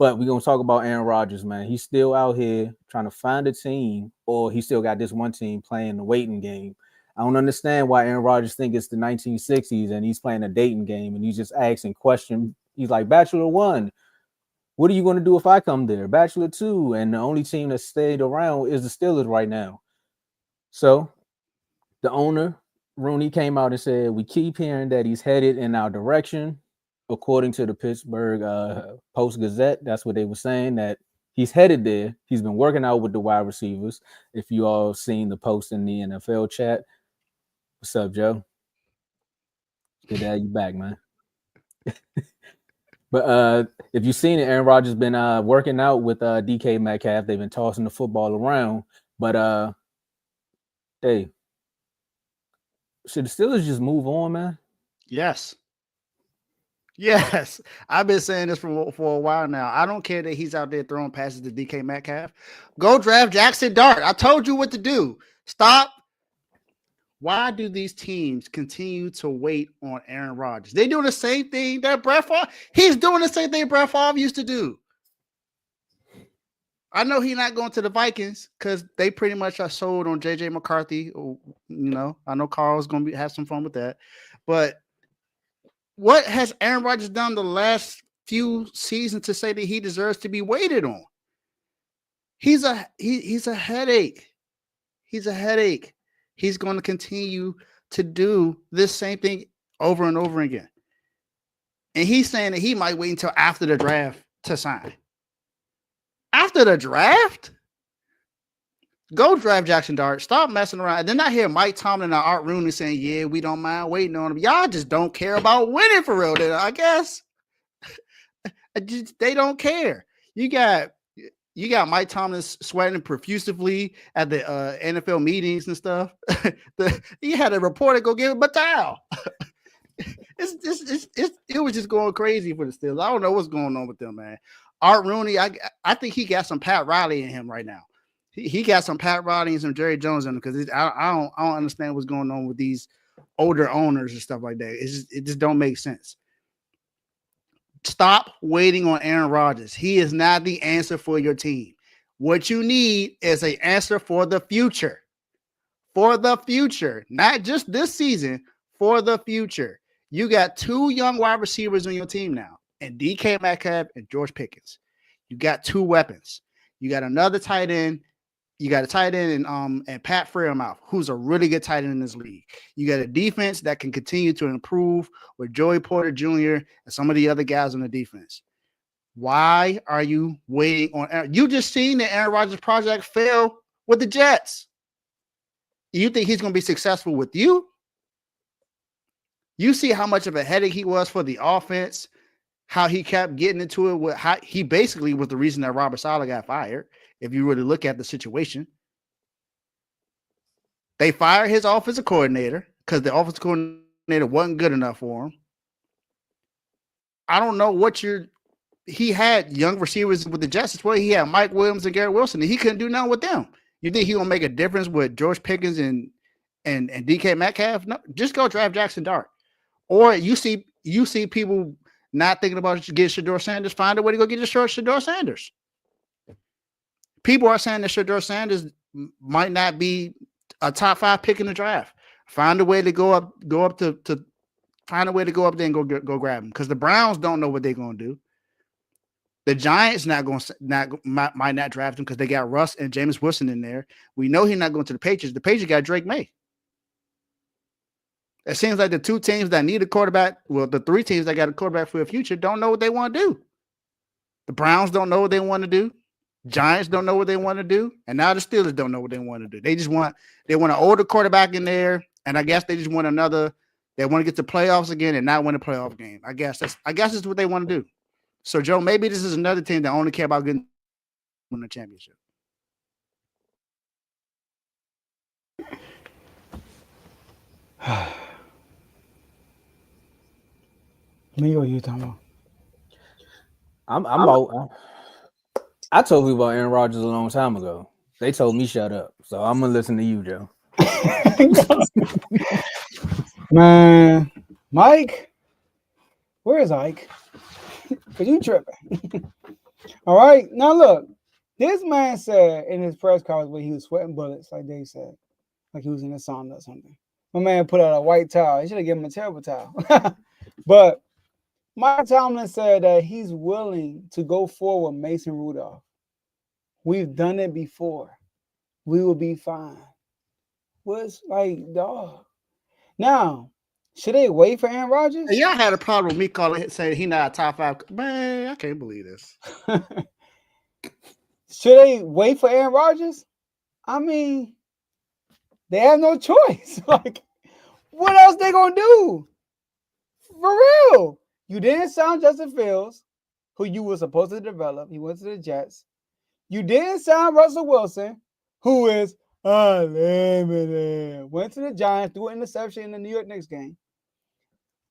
But we're gonna talk about Aaron Rodgers, man. He's still out here trying to find a team, or he still got this one team playing the waiting game. I don't understand why Aaron Rodgers think it's the 1960s and he's playing a dating game and he's just asking questions. He's like, Bachelor 1, what are you going to do if I come there? Bachelor 2, and the only team that stayed around is the Steelers right now. So the owner, Rooney, came out and said, we keep hearing that he's headed in our direction. According to the Pittsburgh Post-Gazette, that's what they were saying, that he's headed there. He's been working out with the wide receivers. If you all seen the post in the NFL chat. What's up, Joe? Good to have you back, man. But if you've seen it, Aaron Rodgers been working out with DK Metcalf. They've been tossing the football around. But hey, should the Steelers just move on, man? Yes. Yes. I've been saying this for a while now. I don't care that he's out there throwing passes to DK Metcalf. Go draft Jackson Dart. I told you what to do. Stop. Why do these teams continue to wait on Aaron Rodgers? They doing the same thing that Brett Favre. He's doing the same thing Brett Favre used to do. I know he's not going to the Vikings because they pretty much are sold on JJ McCarthy. I know Carl's going to have some fun with that. But what has Aaron Rodgers done the last few seasons to say that he deserves to be waited on? He's a headache. He's a headache. He's going to continue to do this same thing over and over again. And he's saying that he might wait until after the draft to sign. After the draft? Go draft Jackson Dart. Stop messing around. And then I hear Mike Tomlin and Art Rooney saying, yeah, we don't mind waiting on him. Y'all just don't care about winning for real, then, I guess. They don't care. You got Mike Tomlin sweating profusely at the NFL meetings and stuff. He had a reporter go give him a towel. It was just going crazy for the Steelers. I don't know what's going on with them, man. Art Rooney, I think he got some Pat Riley in him right now. He got some Pat Riley and some Jerry Jones in him because I don't understand what's going on with these older owners and stuff like that. It just don't make sense. Stop waiting on Aaron Rodgers. He is not the answer for your team. What you need is an answer for the future. For the future. Not just this season, for the future. You got two young wide receivers on your team now, and DK Metcalf and George Pickens. You got two weapons. You got another tight end. You got a tight end and Pat Freiermuth, who's a really good tight end in this league. You got a defense that can continue to improve with Joey Porter Jr. and some of the other guys on the defense. Why are you waiting on Aaron? You just seen the Aaron Rodgers project fail with the Jets. You think he's going to be successful with you? You see how much of a headache he was for the offense, how he kept getting into it with how he basically was the reason that Robert Saleh got fired. If you really look at the situation, they fired his offensive coordinator because the offensive coordinator wasn't good enough for him. I don't know what he had young receivers with the Jets as well. He had Mike Williams and Garrett Wilson, and he couldn't do nothing with them. You think he gonna make a difference with George Pickens and DK Metcalf? No, just go draft Jackson Dart. Or you see people not thinking about getting Shedeur Sanders, find a way to go get Shedeur Sanders. People are saying that Shedeur Sanders might not be a top 5 pick in the draft. Find a way to go up to find a way to go up there and go grab him because the Browns don't know what they're going to do. The Giants might not draft him because they got Russ and Jameis Wilson in there. We know he's not going to the Patriots. The Patriots got Drake May. It seems like the two teams that need a quarterback, well, the three teams that got a quarterback for the future don't know what they want to do. The Browns don't know what they want to do. Giants don't know what they want to do, and now the Steelers don't know what they want to do. They want an older quarterback in there, and I guess they just want another. They want to get to playoffs again and not win a playoff game. I guess that's what they want to do. So, Joe, maybe this is another team that only care about getting win the championship. Me or you, Tomo? I told people about Aaron Rodgers a long time ago. They told me shut up. So I'm going to listen to you, Joe. Man, Mike? Where is Ike? Because you tripping. All right. Now look, this man said in his press conference where he was sweating bullets, like Dave said, like he was in a sauna or something. My man put out a white towel. He should have given him a terrible towel. But Mike Tomlin said that he's willing to go forward with Mason Rudolph. We've done it before. We will be fine. What's like, dog? Now, should they wait for Aaron Rodgers? And y'all had a problem with me calling it, saying he not a top 5. Man, I can't believe this. Should they wait for Aaron Rodgers? I mean, they have no choice. Like, what else they gonna do? For real. You didn't sign Justin Fields, who you were supposed to develop. He went to the Jets. You didn't sign Russell Wilson, who is unlimited. Went to the Giants, threw an interception in the New York Knicks game.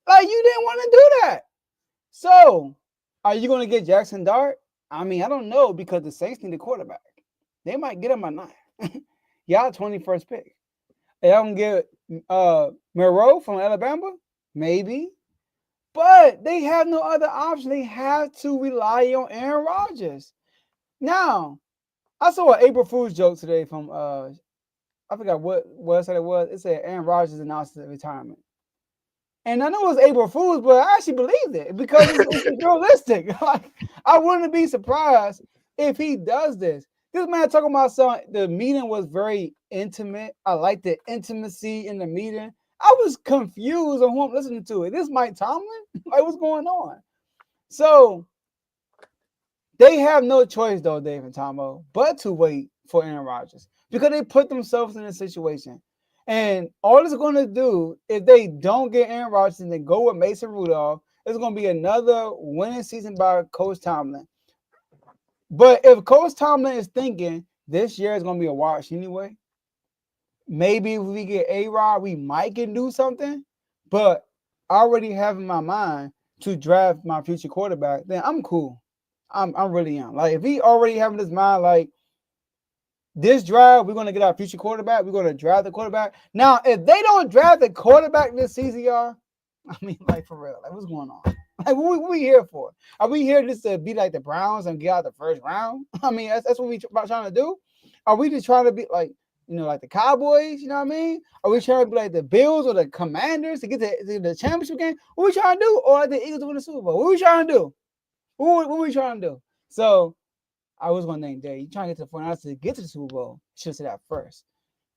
Like, you didn't want to do that. So, are you going to get Jackson Dart? I mean, I don't know, because the Saints need a quarterback. They might get him at 9. Y'all 21st pick. And y'all going to get Moreau from Alabama? Maybe. But they have no other option. They have to rely on Aaron Rodgers. Now, I saw an April Fool's joke today from I forgot what website it was. It said Aaron Rodgers announced his retirement. And I know it was April Fool's, but I actually believed it because it's realistic. Like, I wouldn't be surprised if he does this. This man talking about something, the meeting was very intimate. I like the intimacy in the meeting. I was confused on who I'm listening to. Is this Mike Tomlin? Like, what's going on? So they have no choice, though, Dave and Tomo, but to wait for Aaron Rodgers because they put themselves in a situation. And all it's going to do, if they don't get Aaron Rodgers and they go with Mason Rudolph, it's going to be another winning season by Coach Tomlin. But if Coach Tomlin is thinking this year is going to be a wash anyway, maybe if we get A-Rod, we might can do something. But I already have in my mind to draft my future quarterback, then I'm cool. I'm really am. Like, if he already having his mind, like, this draft, we're going to get our future quarterback. We're going to draft the quarterback. Now, if they don't draft the quarterback this season, y'all, I mean, like, for real, like, what's going on? Like, what we here for? Are we here just to be like the Browns and get out the first round? I mean, that's what we trying to do. Are we just trying to be like, you know, like the Cowboys? You know what I mean? Are we trying to be like the Bills or the Commanders to get to the championship game? What we trying to do? Or like the Eagles to win the Super Bowl? What we trying to do? What we trying to do? So I was going to name Jay. You trying to get to the 49ers to get to the Super Bowl. Should have said that first.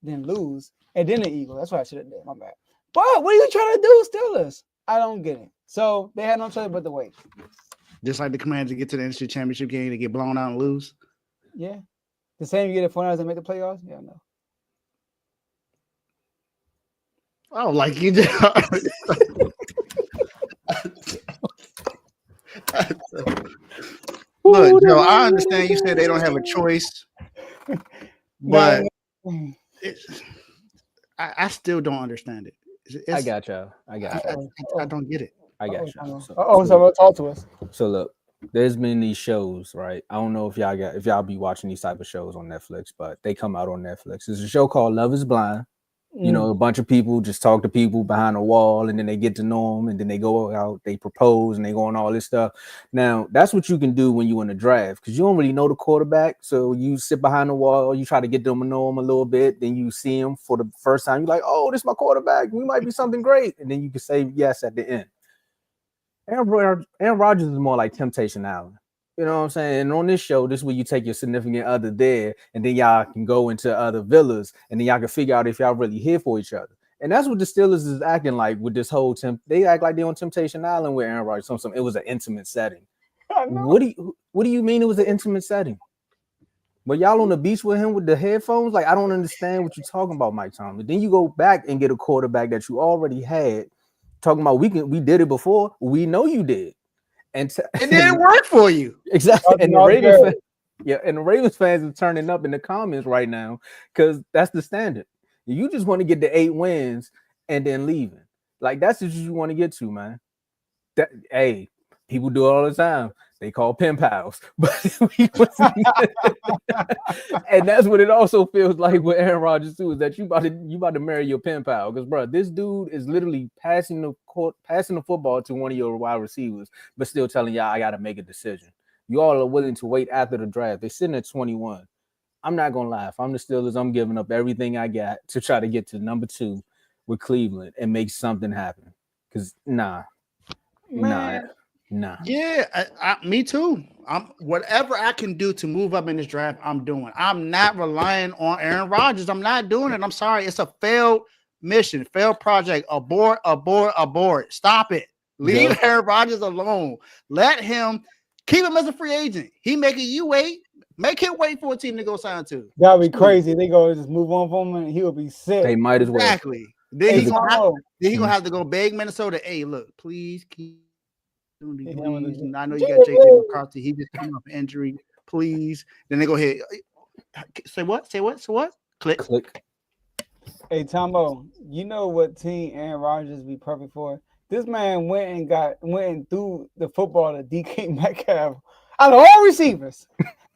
Then lose. And then the Eagles. That's what I should have did. My bad. But what are you trying to do, Steelers? I don't get it. So they had no choice but to wait. Just like the Commanders to get to the NFC Championship game, they get blown out and lose. Yeah. The same you get the 49ers and make the playoffs? Yeah, no. Oh, like you did. Look, Joe, I understand you said they don't have a choice, but I still don't understand it. I got y'all. I don't get it. I got y'all. So talk to us. So look, there's been these shows, right? I don't know if y'all be watching these type of shows on Netflix, but they come out on Netflix. There's a show called Love is Blind. You know, a bunch of people just talk to people behind a wall, and then they get to know them, and then they go out, they propose, and they go on all this stuff. Now, that's what you can do when you in a draft, because you don't really know the quarterback. So you sit behind the wall, you try to get them to know him a little bit, then you see him for the first time. You're like, oh, this is my quarterback. We might be something great. And then you can say yes at the end. Aaron Rodgers is more like Temptation Island. You know what I'm saying? And on this show, this is where you take your significant other there, and then y'all can go into other villas, and then y'all can figure out if y'all really here for each other. And that's what the Steelers is acting like with this whole they act like they're on Temptation Island with Aaron Rodgers. It was an intimate setting. What do you mean it was an intimate setting? But y'all on the beach with him with the headphones? Like, I don't understand what you're talking about, Mike Tomlin. Then you go back and get a quarterback that you already had, talking about we did it before. We know you did. And it didn't work for you. Exactly. And the Ravens fans are turning up in the comments right now because that's the standard. You just want to get the 8 wins and then leaving. Like, that's what you want to get to, man. Hey, people do it all the time. They call pen pals. And that's what it also feels like with Aaron Rodgers too, is that you about to marry your pen pal. Because, bro, this dude is literally passing the football to one of your wide receivers, but still telling y'all I got to make a decision. You all are willing to wait after the draft. They're sitting at 21. I'm not gonna lie. If I'm the Steelers, I'm giving up everything I got to try to get to number 2 with Cleveland and make something happen. Cause nah. Yeah, me too. I'm whatever I can do to move up in this draft, I'm doing. I'm not relying on Aaron Rodgers. I'm not doing it. I'm sorry. It's a failed mission, failed project. Abort, abort, abort. Stop it. Leave Yep. Aaron Rodgers alone. Let him keep him as a free agent. He making you wait. Make him wait for a team to go sign to. That'd be crazy. They go just move on from him and he would be sick. They might as well. Exactly. Then Hey, he's gonna Tomo. have to go beg Minnesota. Hey, look, please keep. Please. I know you Yeah, got JJ McCarthy. He just came off injury. Please. Then they go ahead. Say what? Say what? So what? Click. Hey, Tomo, you know what team Aaron Rodgers be perfect for? This man went and threw the football to DK Metcalf out of all receivers.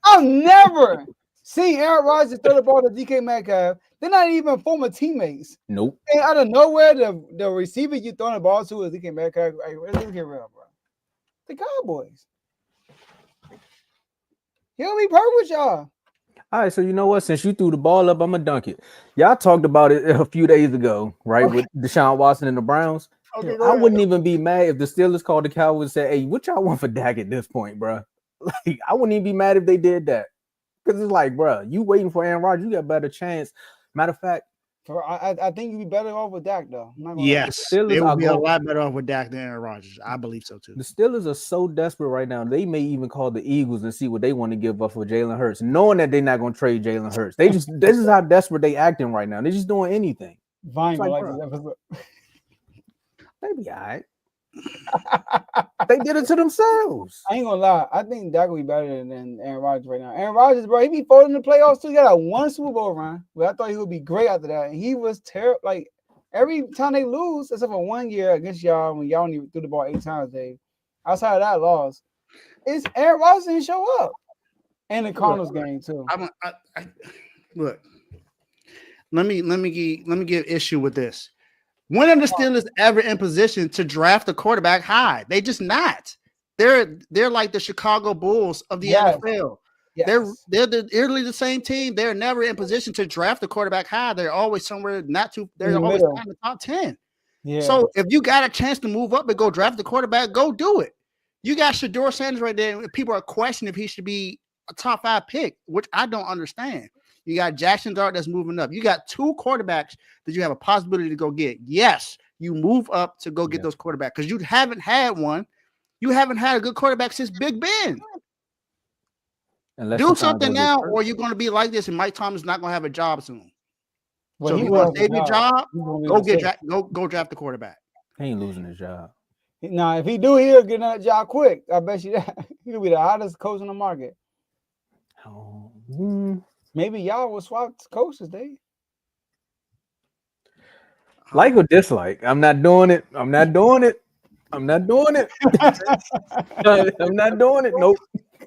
I've never seen Aaron Rodgers throw the ball to DK Metcalf. They're not even former teammates. Nope. And out of nowhere, the receiver you throwing the ball to is DK Metcalf. Hey, let's get real, bro. The Cowboys. He'll be perfect with y'all. All right, so you know what? Since you threw the ball up, I'm gonna dunk it. Y'all talked about it a few days ago, right? Okay. With Deshaun Watson and the Browns. Okay, I wouldn't even be mad if the Steelers called the Cowboys and said, "Hey, what y'all want for Dak at this point, bro?" Like, I wouldn't even be mad if they did that, because it's like, bro, you waiting for Aaron Rodgers, you got a better chance. Matter of fact, I think you'd be better off with Dak, though. Yes, they would be a lot better off with Dak than Aaron Rodgers. I believe so too. The Steelers are so desperate right now. They may even call the Eagles and see what they want to give up for Jalen Hurts, knowing that they're not going to trade Jalen Hurts. This is how desperate they acting right now. They're just doing anything. Vine like this episode. They be all right. They did it to themselves. I ain't gonna lie. I think Dak will be better than Aaron Rodgers right now. Aaron Rodgers, bro, he be folding the playoffs too. He got one Super Bowl run, but I thought he would be great after that. And he was terrible. Like every time they lose, except for 1 year against y'all when y'all only threw the ball 8 times, Dave. Outside of that loss, it's Aaron Rodgers didn't show up. And the Cardinals game too. Look, let me give issue with this. When are the Steelers ever in position to draft a quarterback high? They just not. They're like the Chicago Bulls of the NFL. Yes. They're nearly the same team. They're never in position to draft a quarterback high. They're always somewhere not too. They're always in the top 10. Yeah. So if you got a chance to move up and go draft the quarterback, go do it. You got Shedeur Sanders right there. People are questioning if he should be a top 5 pick, which I don't understand. You got Jackson Dart that's moving up. You got 2 quarterbacks that you have a possibility to go get. Yes, you move up to go get those quarterbacks because you haven't had one. You haven't had a good quarterback since Big Ben. Do something now, or you're going to be like this, and Mike Thomas is not going to have a job soon. Well, so if you want to save your job, go draft the quarterback. He ain't losing his job. Nah, if he do, he'll get that job quick. I bet you that. He'll be the hottest coach in the market. Oh. Maybe y'all will swap coaches, Dave. Like or dislike? I'm not doing it. I'm not doing it. I'm not doing it.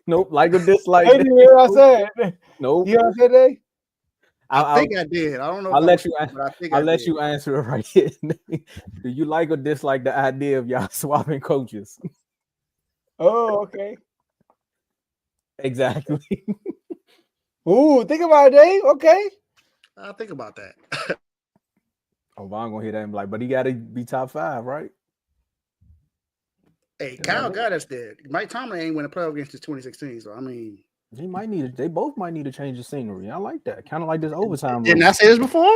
Nope. Like or dislike? Hey, you hear what I said? Nope. You hear what I said, Dave? I think I did. I don't know. I'll let you answer it right here. Do you like or dislike the idea of y'all swapping coaches? Oh, okay. Exactly. Ooh, think about it, Dave. Okay. I'll think about that. Oh, Von gonna hear that and be like, but he gotta be top 5, right? Hey, Kyle got us there. Mike Tomlin ain't win a playoff game since 2016. So I mean, they both might need to change the scenery. I like that. Kind of like this overtime. Didn't I say this before?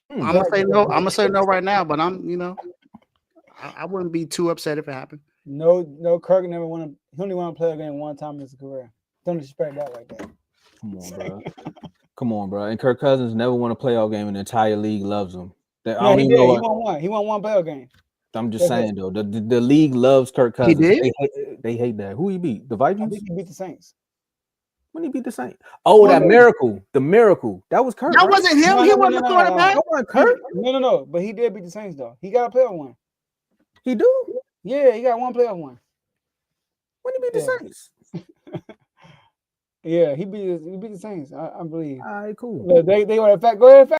I'm gonna say no. I'm gonna say no right now, but I wouldn't be too upset if it happened. No, Kirk never won. He only won a playoff game one time in his career. Don't expect that like that. Come on, bro. And Kirk Cousins never won a playoff game, and the entire league loves him. He won one. He won one playoff game. I'm just saying though, the league loves Kirk Cousins. He did? They hate that. Who he beat? The Vikings? I think he beat the Saints. When he beat the Saints? Oh, that miracle. The miracle. That was Kirk. That wasn't him. He wasn't the quarterback. That wasn't Kirk. No. But he did beat the Saints though. He got a playoff one. He do? Yeah, he got one playoff one. When he beat the Saints? Yeah, he beat the Saints. I believe. All right, cool. They were go ahead.